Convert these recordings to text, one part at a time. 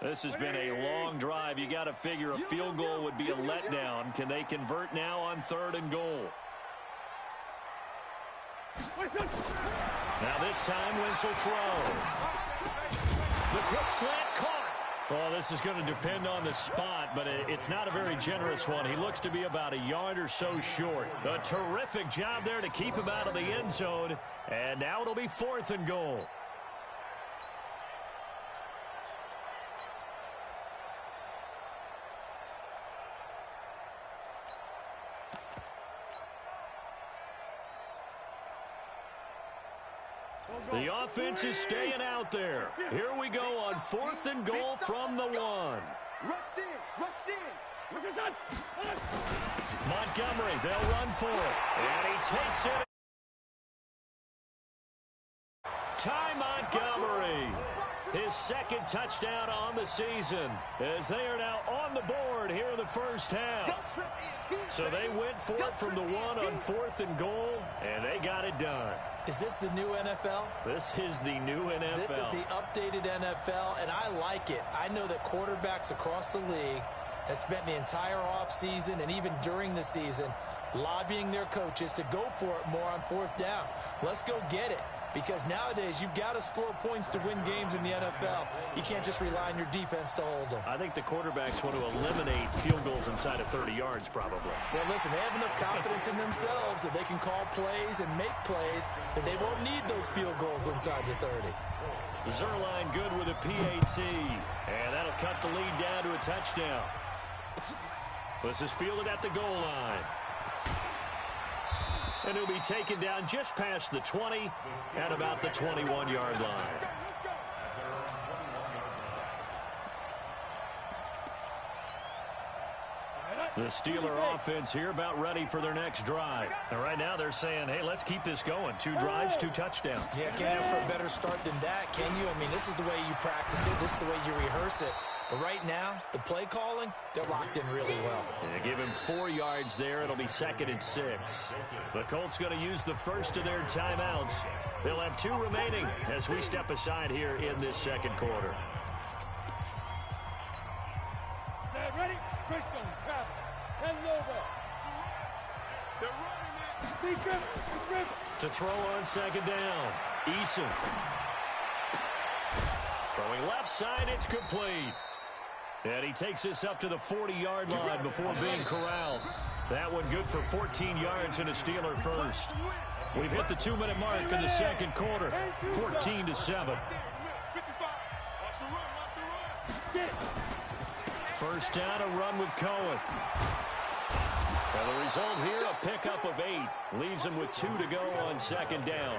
This has been a long drive. You got to figure a field goal would be a letdown. Can they convert now on 3rd and goal? Now this time, Wentz will throw. The quick slant caught. Well, this is going to depend on the spot, but it's not a very generous one. He looks to be about a yard or so short. A terrific job there to keep him out of the end zone. And now it'll be 4th and goal. The offense is staying out there. Here we go on 4th and goal from the 1. Rush in. Montgomery, they'll run for it. And he takes it. Ty Montgomery, his 2nd touchdown on the season, as they are now on the board here in the first half. So they went for it from the 1 on 4th and goal, and they got it done. Is this the new NFL? This is the new NFL. This is the updated NFL, and I like it. I know that quarterbacks across the league have spent the entire offseason and even during the season lobbying their coaches to go for it more on 4th down. Let's go get it. Because nowadays, you've got to score points to win games in the NFL. You can't just rely on your defense to hold them. I think the quarterbacks want to eliminate field goals inside of 30 yards, probably. Well, listen, they have enough confidence in themselves that they can call plays and make plays, that they won't need those field goals inside the 30. Zuerlein good with a PAT. And that'll cut the lead down to a touchdown. This is fielded at the goal line. And he'll be taken down just past the 20 at about the 21-yard line. The Steeler offense here about ready for their next drive. And right now they're saying, hey, let's keep this going. 2 drives, 2 touchdowns. Yeah, can't ask for a better start than that, can you? I mean, this is the way you practice it. This is the way you rehearse it. But right now, the play calling, they're locked in really well. They give him 4 yards there. It'll be 2nd and 6. The Colts going to use the first of their timeouts. They'll have 2 remaining as we step aside here in this 2nd quarter. Set, ready? Christian, travel. 10 over. They're running it. To throw on 2nd down. Eason. Throwing left side, it's complete. And he takes this up to the 40-yard line before being corralled. That one good for 14 yards and a Steeler first. We've hit the 2-minute mark in the 2nd quarter. 14-7. First down, a run with Cohen. And the result here, a pickup of 8. Leaves him with 2 to go on 2nd down.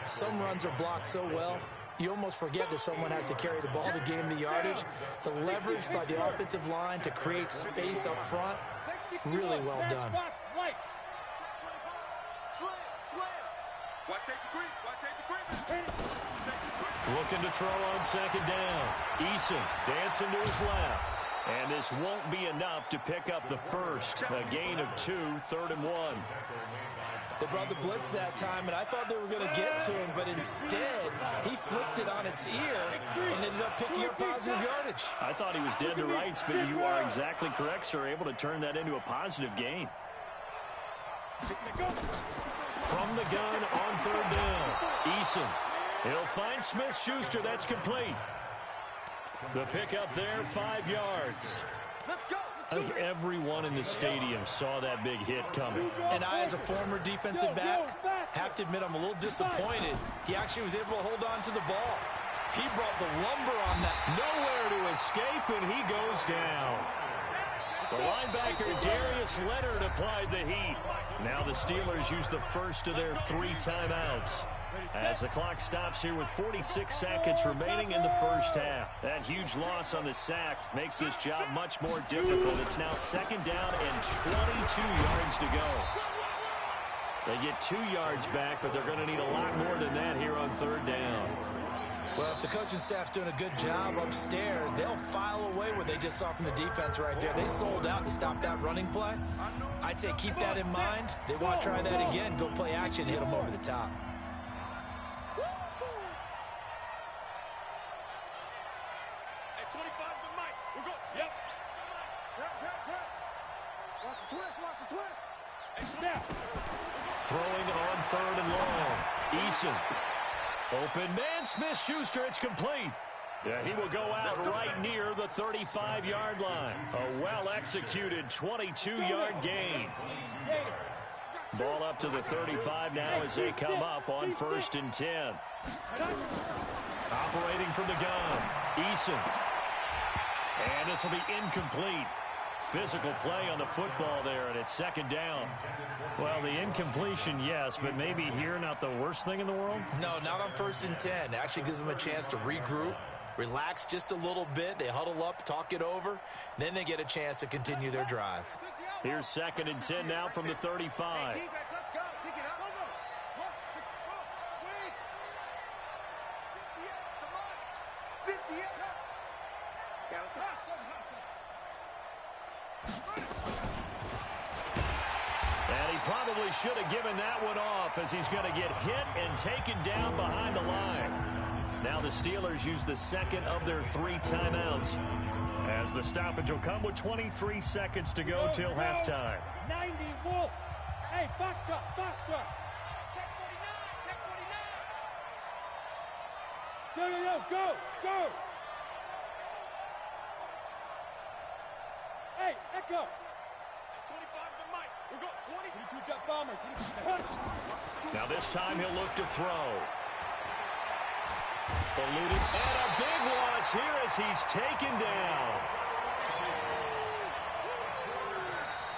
Some runs are blocked so well, you almost forget that someone has to carry the ball to gain the yardage. The leverage by the offensive line to create space up front, really well done. Looking to throw on 2nd down. Eason dancing to his left. And this won't be enough to pick up the first. A gain of 2, 3rd and 1. They brought the blitz that time, and I thought they were going to get to him, but instead, he flipped it on its ear and ended up picking up positive yardage. I thought he was dead to rights, but you are exactly correct, sir. Able to turn that into a positive gain. From the gun on 3rd down. Eason. He'll find Smith-Schuster. That's complete. The pickup there, 5 yards. I think everyone in the stadium saw that big hit coming. And I, as a former defensive back, have to admit I'm a little disappointed. He actually was able to hold on to the ball. He brought the lumber on that. Nowhere to escape, and he goes down. The linebacker, Darius Leonard, applied the heat. Now the Steelers use the first of their 3 timeouts. As the clock stops here with 46 seconds remaining in the first half. That huge loss on the sack makes this job much more difficult. It's now 2nd down and 22 yards to go. They get 2 yards back, but they're going to need a lot more than that here on 3rd down. Well, if the coaching staff's doing a good job upstairs, they'll file away what they just saw from the defense right there. They sold out to stop that running play. I'd say keep that in mind. They want to try that again. Go play action, hit them over the top. Throwing on 3rd and long. Eason. Open man, Smith-Schuster, it's complete. Yeah, he will go out right near the 35-yard line. A well-executed 22-yard gain. Ball up to the 35 now as they come up on 1st and 10. Operating from the gun, Eason. And this will be incomplete. Physical play on the football there, and it's 2nd down. Well, the incompletion, yes, but maybe here not the worst thing in the world? No, not on 1st and 10. Actually gives them a chance to regroup, relax just a little bit. They huddle up, talk it over, then they get a chance to continue their drive. Here's 2nd and 10 now from the 35. And he probably should have given that one off as he's going to get hit and taken down behind the line. Now the Steelers use the 2nd of their 3 timeouts, as the stoppage will come with 23 seconds to go till halftime. 90 Wolf. Hey, Foxtrot. Check 49. Go. Hey, Echo. 25 to Mike. We got 20. 22 jet bombers. Now this time he'll look to throw. Eluded, and a big loss here as he's taken down.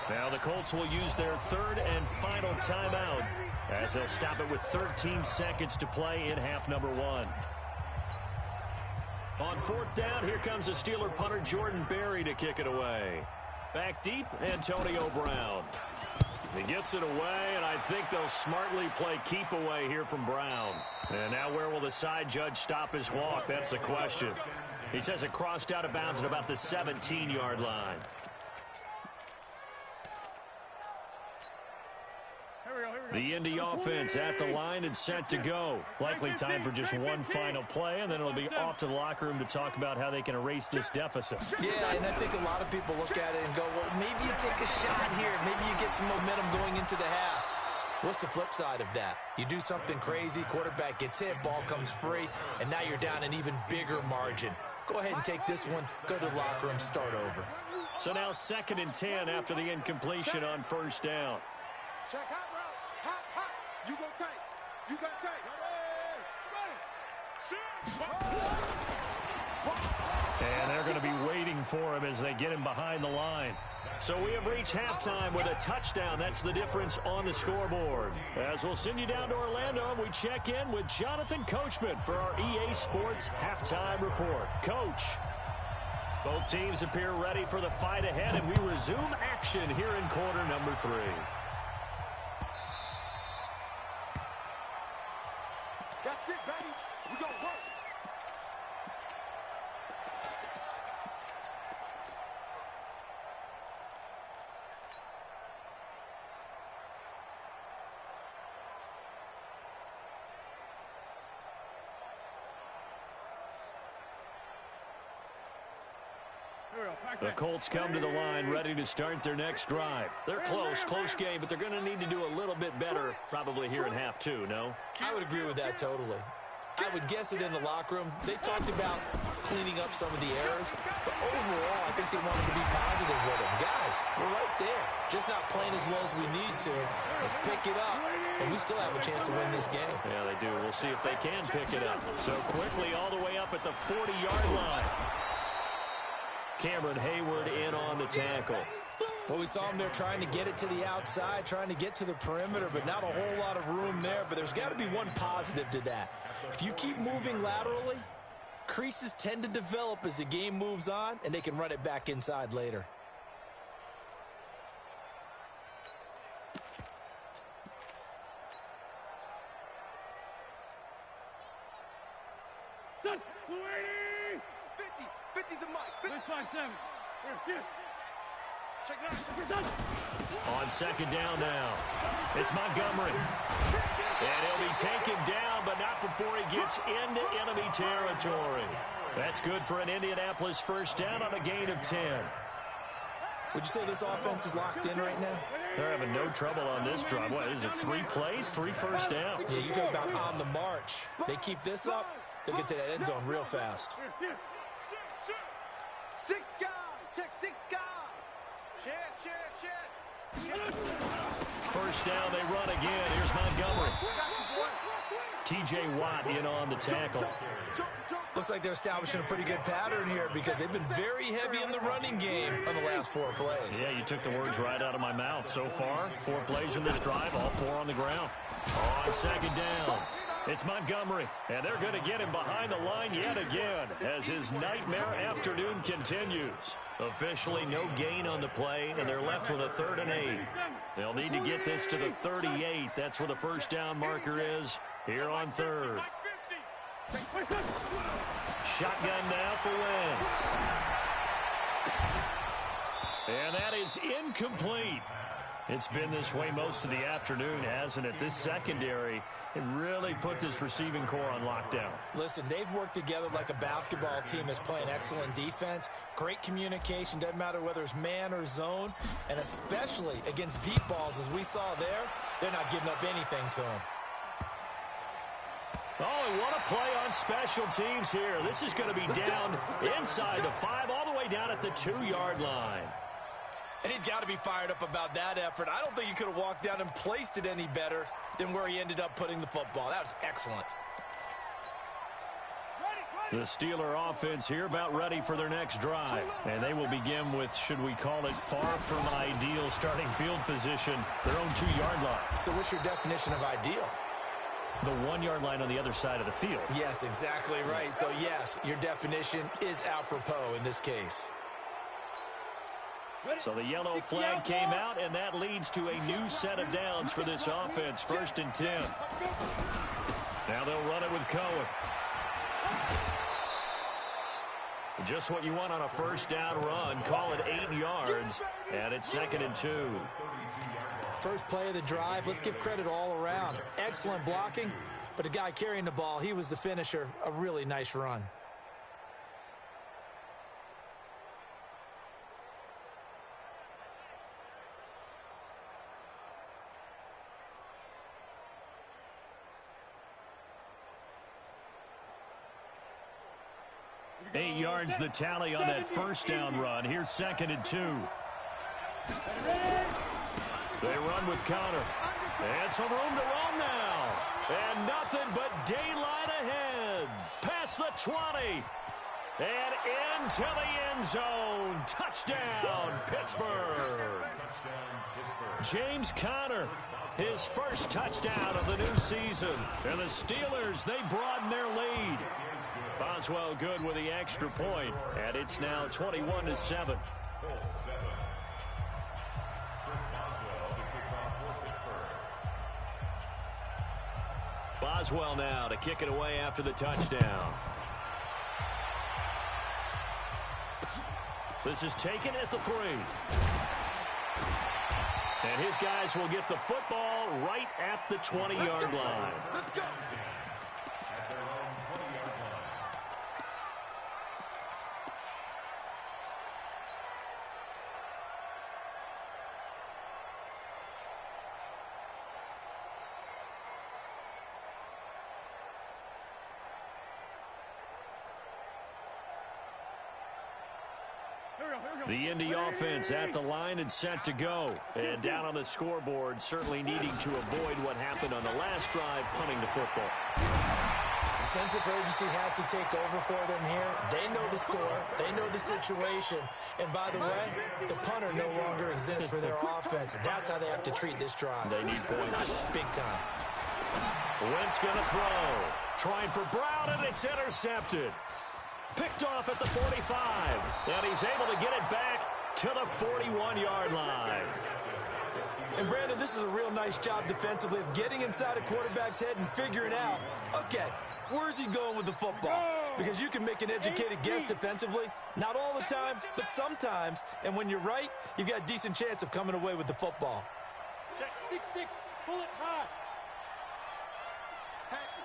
Now the Colts will use their 3rd and final timeout as they'll stop it with 13 seconds to play in half number 1. On 4th down, here comes the Steeler punter Jordan Berry to kick it away. Back deep, Antonio Brown. He gets it away, and I think they'll smartly play keep away here from Brown. And now where will the side judge stop his walk? That's the question. He says it crossed out of bounds at about the 17-yard line. The Indy offense at the line and set to go. Likely time for just one final play, and then it'll be off to the locker room to talk about how they can erase this deficit. Yeah, and I think a lot of people look at it and go, well, maybe you take a shot here. Maybe you get some momentum going into the half. What's the flip side of that? You do something crazy, quarterback gets hit, ball comes free, and now you're down an even bigger margin. Go ahead and take this one, go to the locker room, start over. So now 2nd and 10 after the incompletion on 1st down. Check hot route. Hot. You go tight. You got tight. And they're going to be waiting for him as they get him behind the line. So we have reached halftime with a touchdown. That's the difference on the scoreboard. As we'll send you down to Orlando, we check in with Jonathan Coachman for our EA Sports Halftime Report. Coach, both teams appear ready for the fight ahead, and we resume action here in quarter number 3. That's it, baby. We gonna work. The Colts come to the line ready to start their next drive. They're close game, but they're going to need to do a little bit better probably here in half 2, no? I would agree with that totally. I would guess it in the locker room. They talked about cleaning up some of the errors, but overall, I think they wanted to be positive with them. Guys, we're right there. Just not playing as well as we need to. Let's pick it up, and we still have a chance to win this game. Yeah, they do. We'll see if they can pick it up. So quickly all the way up at the 40-yard line. Cameron Hayward in on the tackle. Well, we saw him there trying to get it to the outside, trying to get to the perimeter, but not a whole lot of room there. But there's got to be one positive to that. If you keep moving laterally, creases tend to develop as the game moves on, and they can run it back inside later. Done. 50 the mic. 5-7. Check it out. On 2nd down now, it's Montgomery. And he'll be taken down, but not before he gets into enemy territory. That's good for an Indianapolis first down on a gain of 10. Would you say this offense is locked in right now? They're having no trouble on this drive. What is it, 3 plays, 3 first downs? Yeah, you talk about on the march. They keep this up, they'll get to that end zone real fast. 6 guys. Check 6 guys. Check. First down, they run again. Here's Montgomery. T.J. Watt in on the tackle. Looks like they're establishing a pretty good pattern here because they've been very heavy in the running game on the last 4 plays. Yeah, you took the words right out of my mouth. So far, 4 plays in this drive, all 4 on the ground. On second down, it's Montgomery, and they're going to get him behind the line yet again as his nightmare afternoon continues. Officially no gain on the play, and they're left with a 3rd and 8. They'll need to get this to the 38. That's where the first down marker is here on 3rd. Shotgun now for Wentz. And that is incomplete. It's been this way most of the afternoon, hasn't it? This secondary, it really put this receiving core on lockdown. Listen, they've worked together like a basketball team that's playing excellent defense. Great communication, doesn't matter whether it's man or zone. And especially against deep balls, as we saw there, they're not giving up anything to them. Oh, and what a play on special teams here. This is going to be down inside the 5, all the way down at the 2-yard line. And he's got to be fired up about that effort. I don't think he could have walked down and placed it any better than where he ended up putting the football. That was excellent. The Steeler offense here about ready for their next drive. And they will begin with, should we call it, far from ideal starting field position, their own 2-yard line. So what's your definition of ideal? The 1-yard line on the other side of the field. Yes, exactly right. So, yes, your definition is apropos in this case. So the yellow flag came out, and that leads to a new set of downs for this offense. 1st and 10. Now they'll run it with Cohen. Just what you want on a first down run. Call it 8 yards, and it's 2nd and 2. First play of the drive, let's give credit all around. Excellent blocking, but the guy carrying the ball, he was the finisher. A really nice run. Eight yards the tally on that first down run. Here's 2nd and 2. They run with Conner. And some room to run now. And nothing but daylight ahead. Past the 20. And into the end zone. Touchdown, Pittsburgh. James Conner, his first touchdown of the new season. And the Steelers, they broaden their lead. Boswell good with the extra point. And it's now 21-7. Boswell now to kick it away after the touchdown. This is taken at the 3. And his guys will get the football right at the 20-yard line. Let's go. The Indy offense at the line and set to go. And down on the scoreboard, certainly needing to avoid what happened on the last drive, punting the football. Sense of urgency has to take over for them here. They know the score. They know the situation. And by the way, the punter no longer exists for their offense. That's how they have to treat this drive. They need points. Big time. Wentz going to throw. Trying for Brown, and it's intercepted. Picked off at the 45. And he's able to get it back to the 41-yard line. And, Brandon, this is a real nice job defensively of getting inside a quarterback's head and figuring out, okay, where's he going with the football? Because you can make an educated guess defensively. Not all the time, but sometimes. And when you're right, you've got a decent chance of coming away with the football. Check 6-6. Pull it high. Pass it.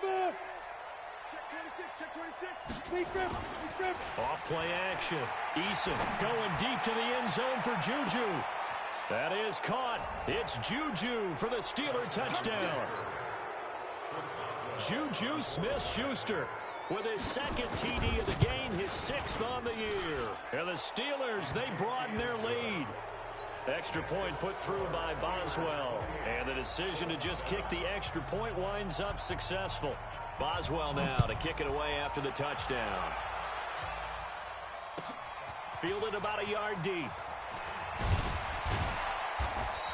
Smith. Check 26. Off play action. Eason going deep to the end zone for Juju. That is caught. It's Juju for the Steeler touchdown. Juju Smith-Schuster with his second TD of the game, his 6th on the year. And the Steelers, they broaden their lead. Extra point put through by Boswell. And the decision to just kick the extra point winds up successful. Boswell now to kick it away after the touchdown. Fielded about a yard deep.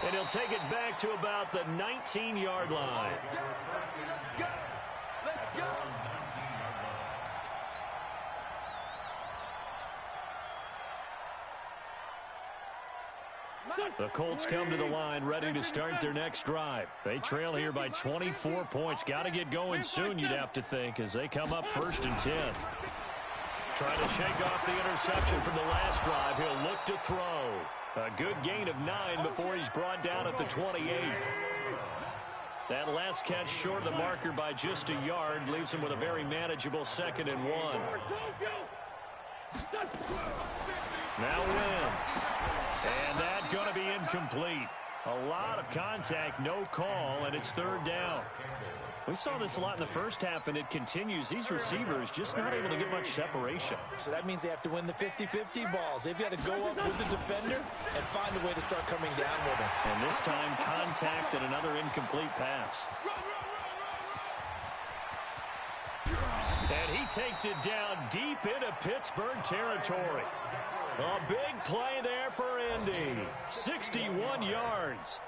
And he'll take it back to about the 19-yard line. Let's go. The Colts come to the line ready to start their next drive. They trail here by 24 points. Got to get going soon, you'd have to think, as they come up 1st and 10. Trying to shake off the interception from the last drive. He'll look to throw. A good gain of 9 before he's brought down at the 28. That last catch short of the marker by just a yard leaves him with a very manageable 2nd and 1. Now Wentz. And that's going to be incomplete. A lot of contact, no call, and it's 3rd down. We saw this a lot in the first half, and it continues. These receivers just not able to get much separation. So that means they have to win the 50-50 balls. They've got to go up with the defender and find a way to start coming down with him. And this time, contact and another incomplete pass. And he takes it down deep into Pittsburgh territory. A big play there for Indy. 61 yards.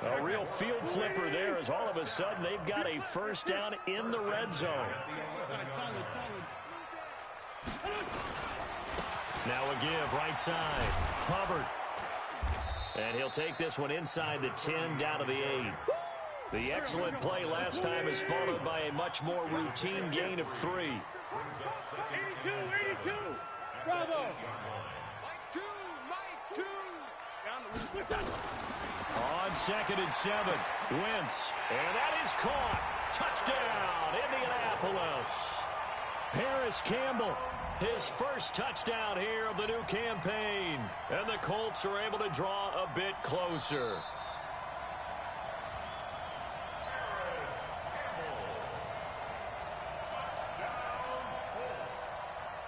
A real field flipper there as all of a sudden they've got a 1st down in the red zone. Now a give right side. Hubbard. And he'll take this one inside the 10 down to the 8. The excellent play last time is followed by a much more routine gain of 3. 82. Bravo. Mike 2. On 2nd and 7, Wentz. And that is caught. Touchdown, Indianapolis. Paris Campbell, his 1st touchdown here of the new campaign. And the Colts are able to draw a bit closer.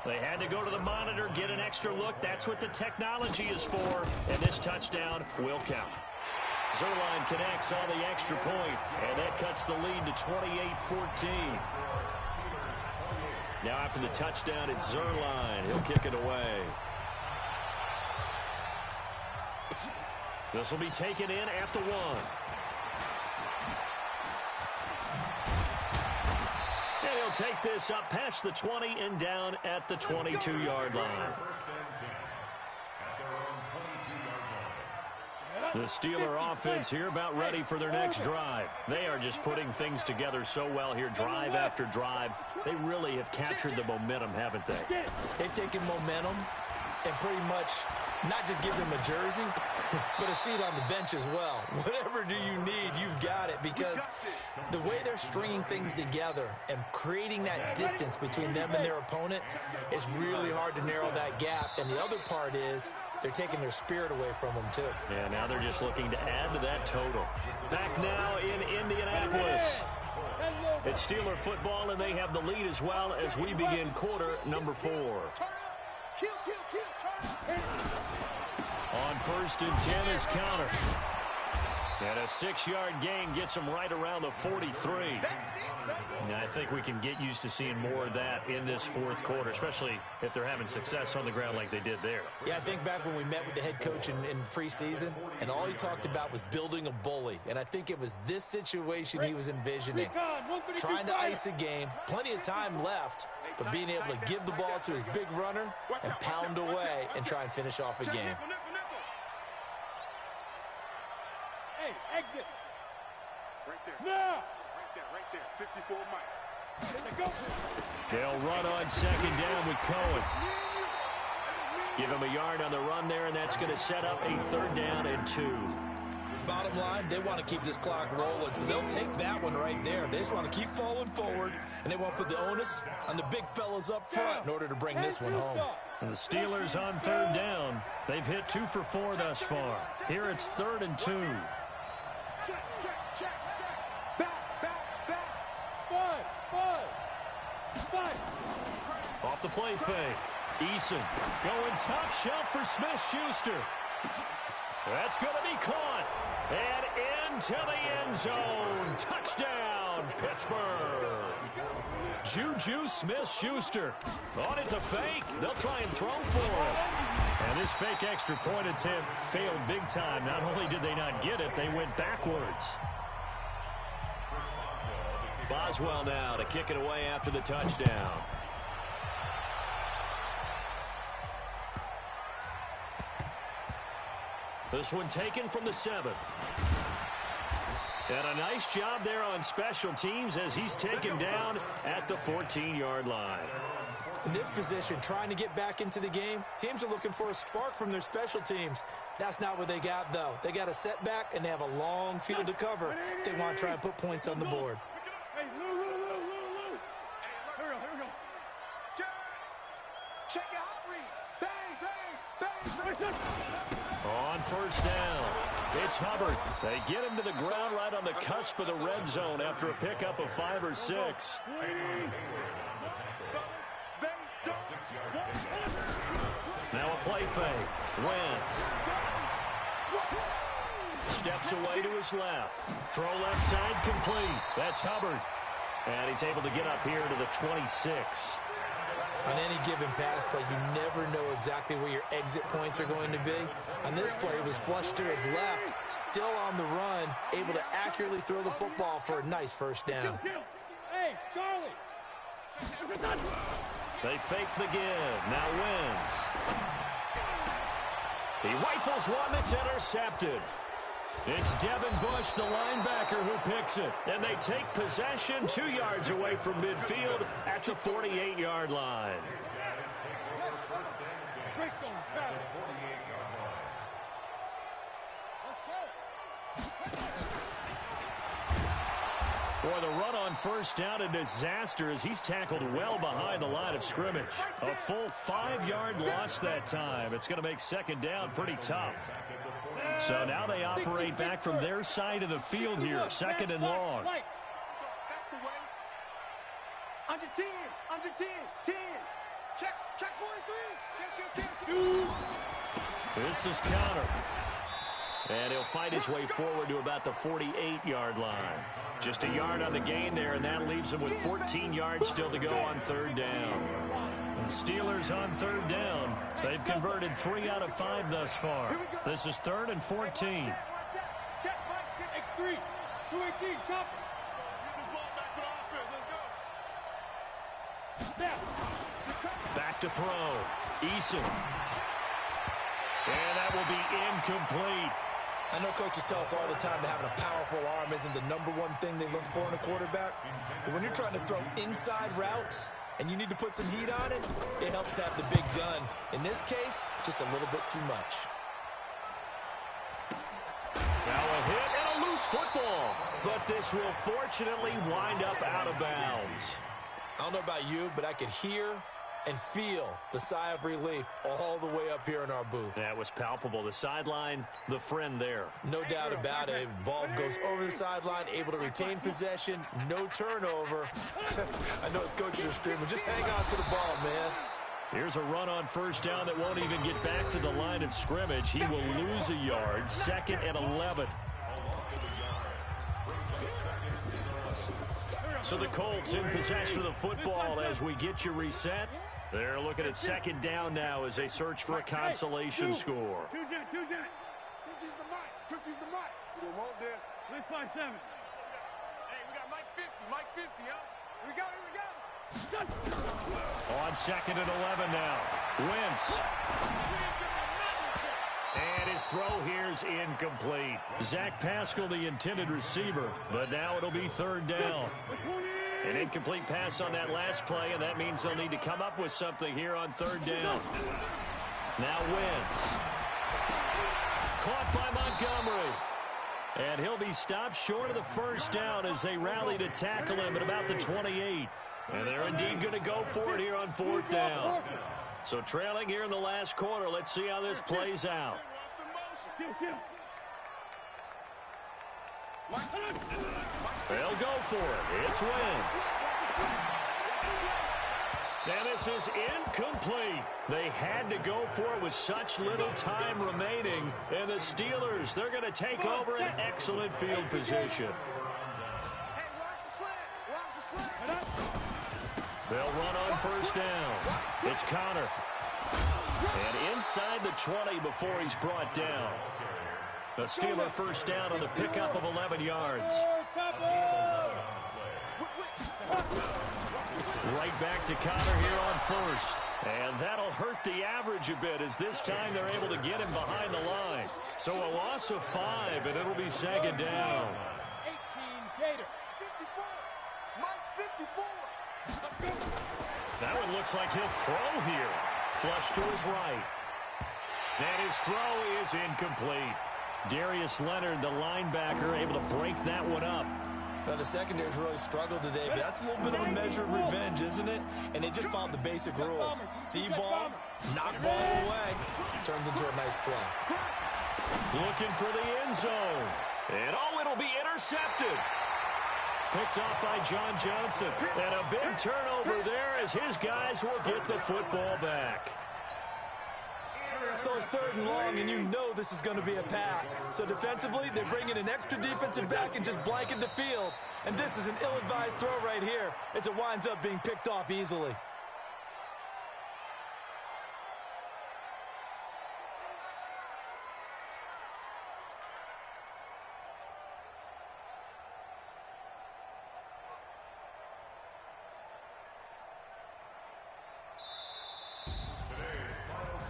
They had to go to the monitor, get an extra look. That's what the technology is for. And this touchdown will count. Zuerlein connects on the extra point, and that cuts the lead to 28-14. Now after the touchdown, it's Zuerlein. He'll kick it away. This will be taken in at the 1. And he'll take this up past the 20 and down at the 22-yard line. The Steeler offense here about ready for their next drive. They are just putting things together so well here, drive after drive. They really have captured the momentum, haven't they? They've taken momentum and pretty much not just give them a jersey, but a seat on the bench as well. Whatever do you need, you've got it, because the way they're stringing things together and creating that distance between them and their opponent, it's really hard to narrow that gap. And the other part is they're taking their spirit away from them, too. Yeah, now they're just looking to add to that total. Back now in Indianapolis. It's Steeler football, and they have the lead as well as we begin quarter number 4. On 1st and 10 is counter. And a 6-yard gain gets them right around the 43. Now, I think we can get used to seeing more of that in this 4th quarter, especially if they're having success on the ground like they did there. Yeah, I think back when we met with the head coach in preseason, and all he talked about was building a bully. And I think it was this situation he was envisioning. Trying to ice a game, plenty of time left, but being able to give the ball to his big runner and pound away and try and finish off a game. Hey, exit. Right there. Now. Right there. 54 Mike. They'll run on 2nd down with Cohen. Give him a yard on the run there, and that's going to set up a 3rd down and 2. Bottom line, they want to keep this clock rolling, so they'll take that one right there. They just want to keep falling forward, and they want to put the onus on the big fellas up front in order to bring this one home. And the Steelers on third down. They've hit 2 for 4 thus far. Here it's 3rd and 2. Check. Back. 5. Off the play fake. Eason going top shelf for Smith-Schuster. That's going to be caught. And into the end zone. Touchdown, Pittsburgh. Juju Smith-Schuster. Oh, it's a fake. They'll try and throw for it. And this fake extra point attempt failed big time. Not only did they not get it, they went backwards. Boswell now to kick it away after the touchdown. This one taken from the 7. And a nice job there on special teams as he's taken down at the 14-yard line. In this position, trying to get back into the game, teams are looking for a spark from their special teams. That's not what they got, though. They got a setback, and they have a long field to cover if they want to try and put points on the board. Hey, Lou. Here we go. Check it out, Reed. Bang. On first down, it's Hubbard. They get him to the ground right on the cusp of the red zone after a pickup of 5 or 6. Now a play fake. Wentz steps away to his left. Throw left side complete. That's Hubbard. And he's able to get up here to the 26. On any given pass play, you never know exactly where your exit points are going to be. On this play, it was flushed to his left, still on the run, able to accurately throw the football for a nice first down. Hey, Charlie. They fake the give. Now Wentz. He rifles one that's intercepted. It's Devin Bush, the linebacker, who picks it. And they take possession 2 yards away from midfield at the 48-yard line. Boy, the run on first down, a disaster as he's tackled well behind the line of scrimmage. A full 5-yard loss that time. It's going to make second down pretty tough. So now they operate back from their side of the field here, 2nd and long. That's the way. Under 10. 10. Check 43. This is counter. And he'll fight his way forward to about the 48-yard line. Just a yard on the gain there, and that leaves him with 14 yards still to go on third down. The Steelers on third down. They've converted 3 out of 5 thus far. This is 3rd and 14. Check X3. 218. Chop. Back to throw. Eason. And that will be incomplete. I know coaches tell us all the time that having a powerful arm isn't the #1 thing they look for in a quarterback. But when you're trying to throw inside routes and you need to put some heat on it, it helps have the big gun. In this case, just a little bit too much. Now a hit and a loose football. But this will fortunately wind up out of bounds. I don't know about you, but I could hear and feel the sigh of relief all the way up here in our booth. That was palpable. The sideline, the friend there. No doubt about it. Ball goes over the sideline, able to retain possession, no turnover. I know his coaches are screaming, just hang on to the ball, man. Here's a run on first down that won't even get back to the line of scrimmage. He will lose a yard. 2nd and 11. So the Colts in possession of the football as we get you reset. They're looking at 2nd down now as they search for a consolation score. Two jet. 50's the mic. We don't want this. Let's find 7. Hey, we got Mike 50, huh? Here we go. On 2nd and 11 now. Wentz. And his throw here's incomplete. Zach Pascal, the intended receiver, but now it'll be 3rd down. An incomplete pass on that last play, and that means they'll need to come up with something here on 3rd down. Now Wentz. Caught by Montgomery. And he'll be stopped short of the first down as they rally to tackle him at about the 28. And they're indeed going to go for it here on 4th down. So trailing here in the last quarter. Let's see how this plays out. They'll go for it. It's Wentz. And this is incomplete. They had to go for it with such little time remaining. And the Steelers, they're going to take over an excellent field position. They'll run on first down. It's Connor. And inside the 20 before he's brought down. The Steeler first down on the pickup of 11 yards. Right back to Connor here on first. And that'll hurt the average a bit as this time they're able to get him behind the line. So a loss of 5, and it'll be 2nd down. 18 Gator. 54. Mike 54. That one looks like he'll throw here. Flush to his right. And his throw is incomplete. Darius Leonard, the linebacker, able to break that one up. Now, the secondary's really struggled today, but that's a little bit of a measure of revenge, isn't it? And they just followed the basic rules. See ball, knock ball away. Turns into a nice play. Looking for the end zone. And, it'll be intercepted. Picked off by John Johnson. And a big turnover there as his guys will get the football back. So it's 3rd and long, and you know this is going to be a pass. So defensively, they bring in an extra defensive back and just blanket the field. And this is an ill-advised throw right here as it winds up being picked off easily.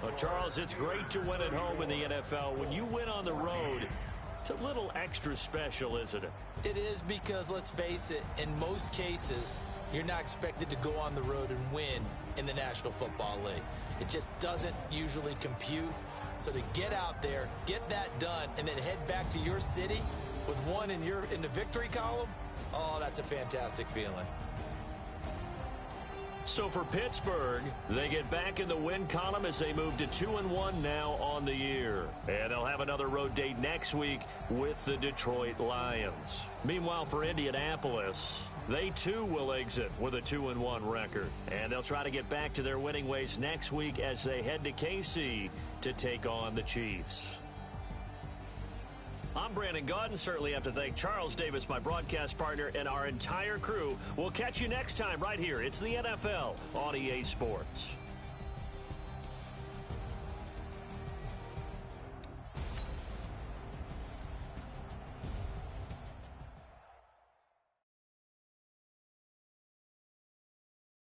Well, Charles, it's great to win at home in the NFL. When you win on the road, it's a little extra special, isn't it? It is because, let's face it, in most cases, you're not expected to go on the road and win in the National Football League. It just doesn't usually compute. So to get out there, get that done, and then head back to your city with one in the victory column, oh, that's a fantastic feeling. So for Pittsburgh, they get back in the win column as they move to 2-1 now on the year. And they'll have another road date next week with the Detroit Lions. Meanwhile, for Indianapolis, they too will exit with a 2-1 record. And they'll try to get back to their winning ways next week as they head to KC to take on the Chiefs. I'm Brandon Gaudin. Certainly have to thank Charles Davis, my broadcast partner, and our entire crew. We'll catch you next time right here. It's the NFL on EA Sports.